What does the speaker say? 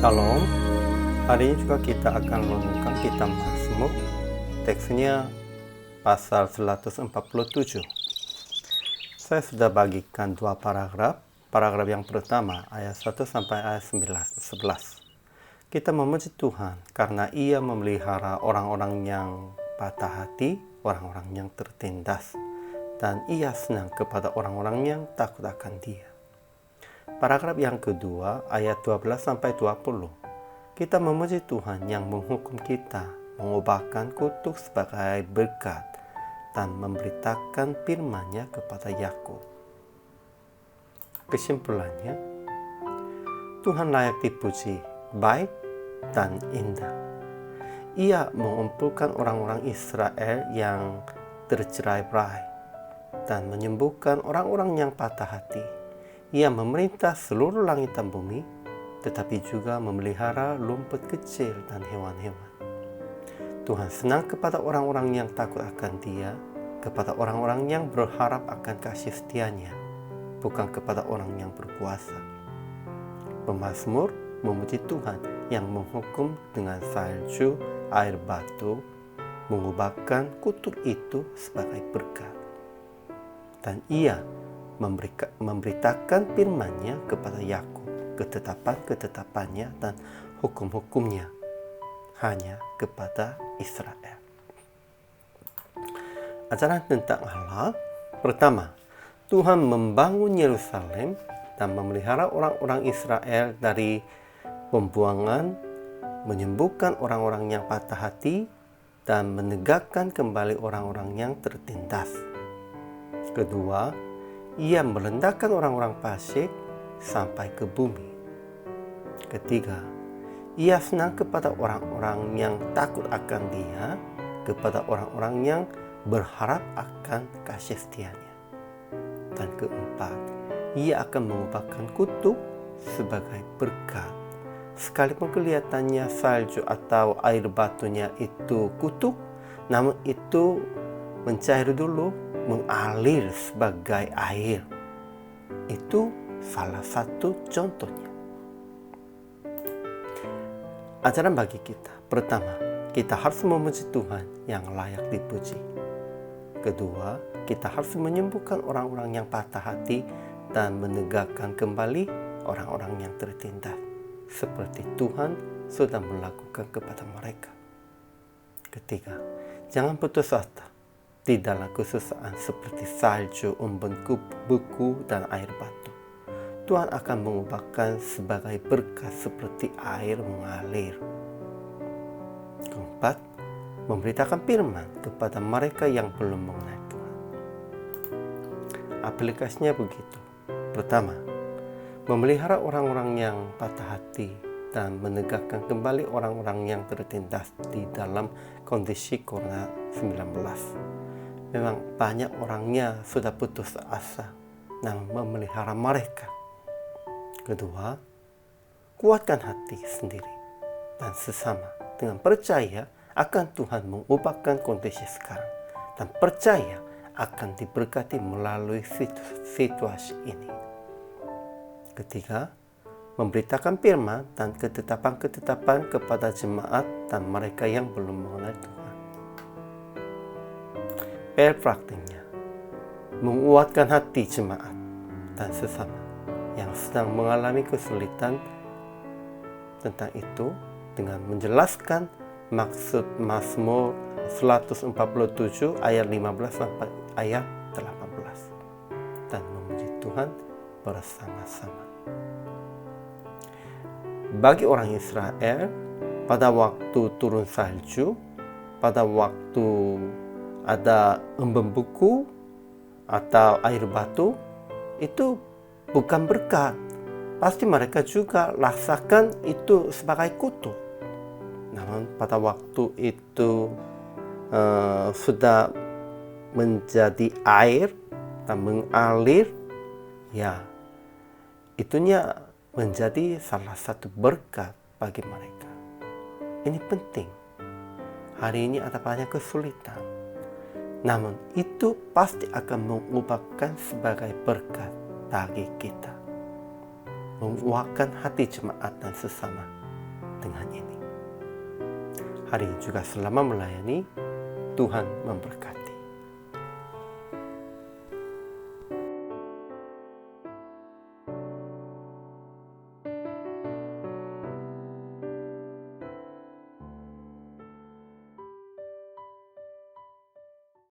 Shalom, hari ini juga kita akan merenungkan kitab Mazmur. Teksnya pasal 147. Saya sudah bagikan dua paragraf. Paragraf yang pertama ayat 1 sampai ayat 11. Kita memuji Tuhan karena Ia memelihara orang-orang yang patah hati, orang-orang yang tertindas, dan Ia senang kepada orang-orang yang takut akan Dia. Paragraf yang kedua, ayat 12-20. Kita memuji Tuhan yang menghukum kita, mengubahkan kutuk sebagai berkat, dan memberitakan firman-Nya kepada Yakub. Kesimpulannya, Tuhan layak dipuji, baik dan indah. Ia mengumpulkan orang-orang Israel yang tercerai-berai dan menyembuhkan orang-orang yang patah hati. Ia memerintah seluruh langit dan bumi, tetapi juga memelihara rumput kecil dan hewan-hewan. Tuhan senang kepada orang-orang yang takut akan Dia, kepada orang-orang yang berharap akan kasih setia-Nya, bukan kepada orang yang berkuasa. Pemazmur memuji Tuhan yang menghukum dengan salju, air batu, mengubahkan kutuk itu sebagai berkat. Dan Ia memberitakan firman-Nya kepada Yakub, ketetapan-ketetapannya dan hukum-hukumnya hanya kepada Israel. Ajaran tentang Allah. Pertama, Tuhan membangun Yerusalem dan memelihara orang-orang Israel dari pembuangan, menyembuhkan orang-orang yang patah hati, dan menegakkan kembali orang-orang yang tertindas. Kedua, Ia merendahkan orang-orang fasik sampai ke bumi. Ketiga, Ia senang kepada orang-orang yang takut akan Dia, kepada orang-orang yang berharap akan kasih setia-Nya. Dan keempat, Ia akan mengubahkan kutuk sebagai berkat. Sekalipun kelihatannya salju atau air batunya itu kutuk, namun itu mencair dulu, mengalir sebagai air. Itu salah satu contohnya. Ajaran bagi kita. Pertama, kita harus memuji Tuhan yang layak dipuji. Kedua, kita harus menyembuhkan orang-orang yang patah hati dan menegakkan kembali orang-orang yang tertindas, seperti Tuhan sudah melakukan kepada mereka. Ketiga, jangan putus asa di dalam kesusahan seperti salju, embun beku, dan air batu. Tuhan akan mengubahkan sebagai berkat seperti air mengalir. Keempat, memberitakan firman kepada mereka yang belum mengenal Tuhan. Aplikasinya begitu. Pertama, memelihara orang-orang yang patah hati dan menegakkan kembali orang-orang yang tertindas di dalam kondisi COVID-19. Memang banyak orangnya sudah putus asa, namun memelihara mereka. Kedua, kuatkan hati sendiri dan sesama dengan percaya akan Tuhan mengubahkan kondisi sekarang dan percaya akan diberkati melalui situasi ini. Ketiga, memberitakan firman dan ketetapan-ketetapan kepada jemaat dan mereka yang belum mengenal Tuhan. Praktiknya, menguatkan hati jemaat dan sesama yang sedang mengalami kesulitan tentang itu dengan menjelaskan maksud Mazmur 147 ayat 15 sampai ayat 18 dan memuji Tuhan bersama-sama. Bagi orang Israel, pada waktu turun salju, pada waktu ada embun beku atau air batu, itu bukan berkat. Pasti mereka juga rasakan itu sebagai kutuk. Namun pada waktu itu sudah menjadi air dan mengalir, ya itunya menjadi salah satu berkat bagi mereka. Ini penting. Hari ini ada banyak kesulitan, namun itu pasti akan mengubahkan sebagai berkat bagi kita. Menguatkan hati jemaat dan sesama dengan ini. Hari juga selama melayani, Tuhan memberkati.